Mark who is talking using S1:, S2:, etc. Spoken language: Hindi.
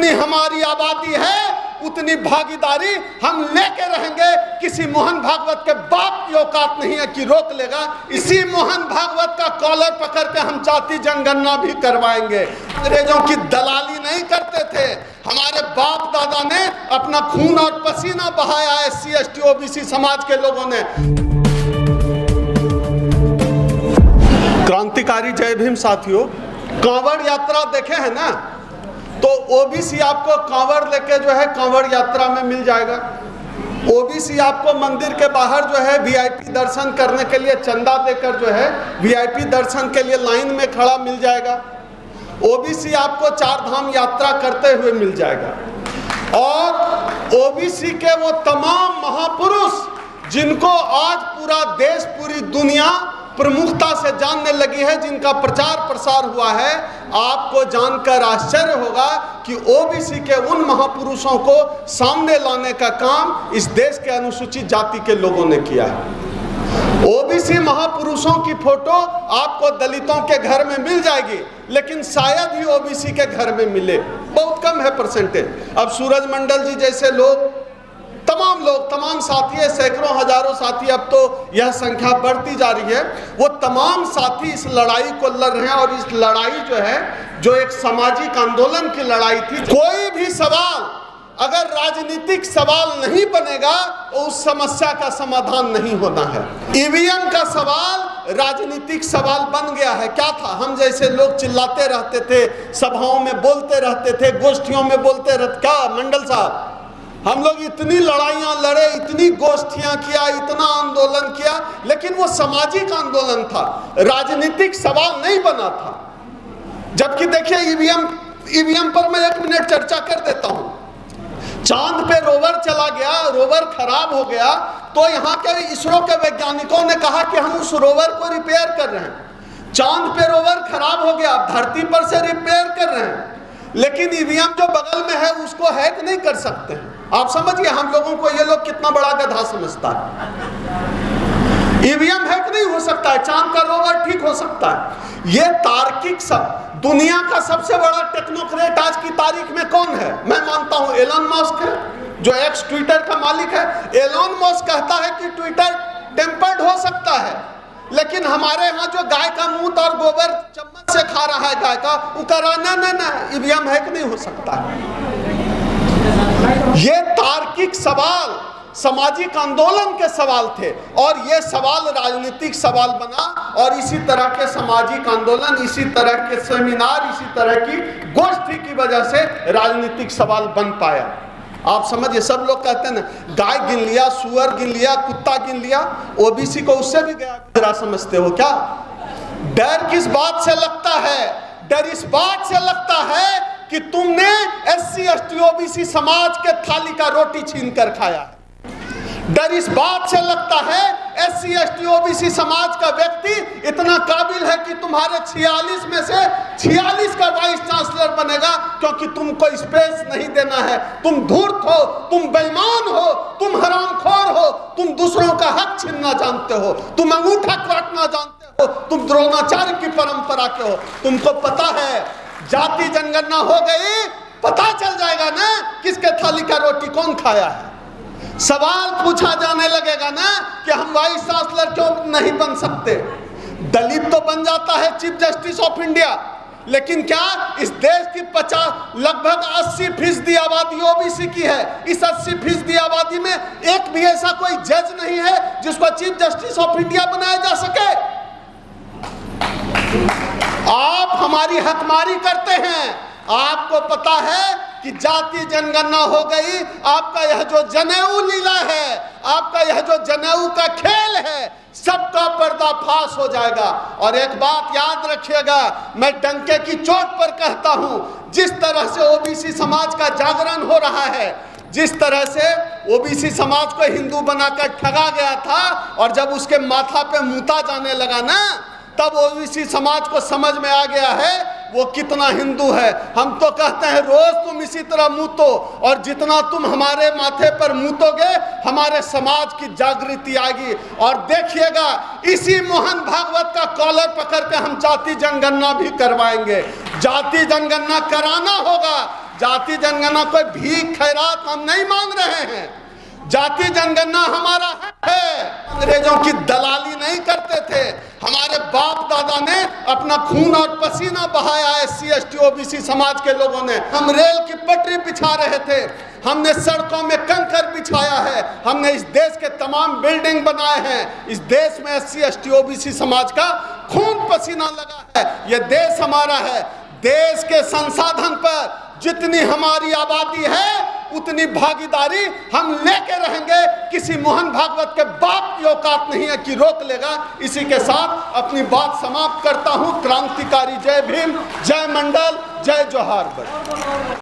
S1: जितनी हमारी आबादी है उतनी भागीदारी हम लेके रहेंगे। किसी मोहन भागवत के बाप की औकात नहीं है कि रोक लेगा। इसी मोहन भागवत का कॉलर पकड़ के हम जाति जनगणना भी करवाएंगे। अंग्रेजों की दलाली नहीं करते थे, हमारे बाप दादा ने अपना खून और पसीना बहाया SC ST OBC समाज के लोगों ने। क्रांतिकारी जय भीम साथियों, कांवड़ यात्रा देखे हैं ना, तो OBC आपको कांवड़ लेके जो है कांवड़ यात्रा में मिल जाएगा। OBC आपको मंदिर के बाहर जो है VIP दर्शन करने के लिए चंदा देकर जो है VIP दर्शन के लिए लाइन में खड़ा मिल जाएगा। OBC आपको चार धाम यात्रा करते हुए मिल जाएगा। और OBC के वो तमाम महापुरुष जिनको आज पूरा देश पूरी दुनिया प्रमुखता से जानने लगी है, जिनका प्रचार प्रसार हुआ है, आपको जानकर आश्चर्य होगा कि OBC के उन महापुरुषों को सामने लाने का काम इस देश के अनुसूचित जाति के लोगों ने किया है। OBC महापुरुषों की फोटो आपको दलितों के घर में मिल जाएगी, लेकिन शायद ही OBC के घर में मिले, बहुत कम है परसेंटेज। अब सूरज मंडल जी जैसे लोग, तमाम साथी है, सैकड़ों हजारों साथी, अब तो यह संख्या बढ़ती जा रही है, वो तमाम साथी इस लड़ाई को लड़ रहे हैं। और इस लड़ाई जो है, जो एक सामाजिक आंदोलन की लड़ाई थी, कोई भी सवाल अगर राजनीतिक सवाल नहीं बनेगा तो उस समस्या का समाधान नहीं होना है। EVM का सवाल राजनीतिक सवाल बन गया है। क्या था, हम जैसे लोग चिल्लाते रहते थे, सभाओं में बोलते रहते थे, गोष्ठियों में बोलते रहते, क्या मंडल साहब, हम लोग इतनी लड़ाइयां लड़े, इतनी गोष्ठियां किया, इतना आंदोलन किया, लेकिन वो सामाजिक आंदोलन था, राजनीतिक सवाल नहीं बना था। जबकि देखिए ईवीएम पर मैं 1 मिनट चर्चा कर देता हूं। चांद पे रोवर चला गया, रोवर खराब हो गया, तो यहाँ के इसरो के वैज्ञानिकों ने कहा कि हम उस रोवर को रिपेयर कर रहे हैं। चांद पे रोवर खराब हो गया, धरती पर से रिपेयर कर रहे हैं, लेकिन ईवीएम जो बगल में है उसको हैक नहीं कर सकते हैं। आप समझिए, हम लोगों को ये लोग कितना बड़ा गधा समझता है। ईवीएम हैक नहीं हो सकता है, चांद का रोवर ठीक हो सकता है। ये तार्किक सब, दुनिया का सबसे बड़ा टेक्नोक्रेट आज की तारीख में कौन है? मैं मानता हूं एलन मस्क है, जो एक्स ट्विटर का मालिक है। एलन मस्क कहता है कि ट्विटर टेम्पर्ड हो सकता है, लेकिन हमारे यहाँ जो गाय का मूत और गोबर चम्मच से खा रहा है गाय का, वो कह रहा ना ईवीएम हैक नहीं हो सकता है। ये तार्किक सवाल सामाजिक आंदोलन के सवाल थे, और ये सवाल राजनीतिक सवाल बना, और इसी तरह के सामाजिक आंदोलन, इसी तरह के सेमिनार, इसी तरह की गोष्ठी की वजह से राजनीतिक सवाल बन पाया। आप समझिए, सब लोग कहते हैं ना, गाय गिन लिया, सुअर गिन लिया, कुत्ता गिन लिया, OBC को उससे भी गया समझते हो क्या? डर किस बात से लगता है? डर इस बात से लगता है कि तुमने SC ST OBC समाज के थाली का रोटी छीन कर खाया है। डर इस बात से लगता है SC ST OBC समाज का व्यक्ति इतना काबिल है कि तुम्हारे 46 में से 46 का वाइस चांसलर बनेगा, क्योंकि तुमको स्पेस नहीं देना है। तुम धूर्त हो, तुम बेईमान हो, तुम हरामखोर हो, तुम दूसरों का हक छीनना जानते हो, तुम अंगूठा काटना जानते हो, तुम द्रोणाचार्य की परंपरा के हो। तुमको पता है जाति जनगणना हो गई, पता चल जाएगा ना किसके थाली का रोटी कौन खाया है। सवाल पूछा जाने लगेगा ना कि हम वाइस चांसलर क्यों नहीं बन सकते। दलित तो बन जाता है चीफ जस्टिस ऑफ इंडिया, लेकिन क्या इस देश की लगभग 80% आबादी OBC की है। इस 80% आबादी में एक भी ऐसा कोई जज नहीं है जिसको चीफ जस्टिस ऑफ इंडिया बनाया जा सके। आप हमारी हकमारी करते हैं। आपको पता है कि जाति जनगणना हो गई, आपका यह जो जनेऊ लीला है, आपका यह जो जनेऊ का खेल है, सबका पर्दाफाश हो जाएगा। और एक बात याद रखिएगा, मैं डंके की चोट पर कहता हूं, जिस तरह से OBC समाज का जागरण हो रहा है, जिस तरह से OBC समाज को हिंदू बनाकर ठगा गया था, और जब उसके माथा पे मूता जाने लगा ना, तब OBC समाज को समझ में आ गया है वो कितना हिंदू है। हम तो कहते हैं रोज तुम इसी तरह मूतो, और जितना तुम हमारे माथे पर मूतोगे, हमारे समाज की जागृति आएगी। और देखिएगा, इसी मोहन भागवत का कॉलर पकड़ के हम जाति जनगणना भी करवाएंगे। जाति जनगणना कराना होगा, जाति जनगणना कोई भीख खैरात हम नहीं मांग रहे हैं। जाति जनगणना हमारा हक है। अंग्रेजों की दलाली नहीं करते थे। हमारे बाप दादा ने अपना खून और पसीना बहाया SC ST OBC समाज के लोगों ने। हम रेल की पटरी बिछा रहे थे, हमने सड़कों में कंकर बिछाया है, हमने इस देश के तमाम बिल्डिंग बनाए हैं। इस देश में SC ST OBC समाज का खून पसीना लगा है। ये देश हमारा है। देश के संसाधन पर जितनी हमारी आबादी है उतनी भागीदारी हम लेके रहेंगे। किसी मोहन भागवत के बाप की औकात नहीं है कि रोक लेगा। इसी के साथ अपनी बात समाप्त करता हूं। क्रांतिकारी जय भीम, जय मंडल, जय जोहार।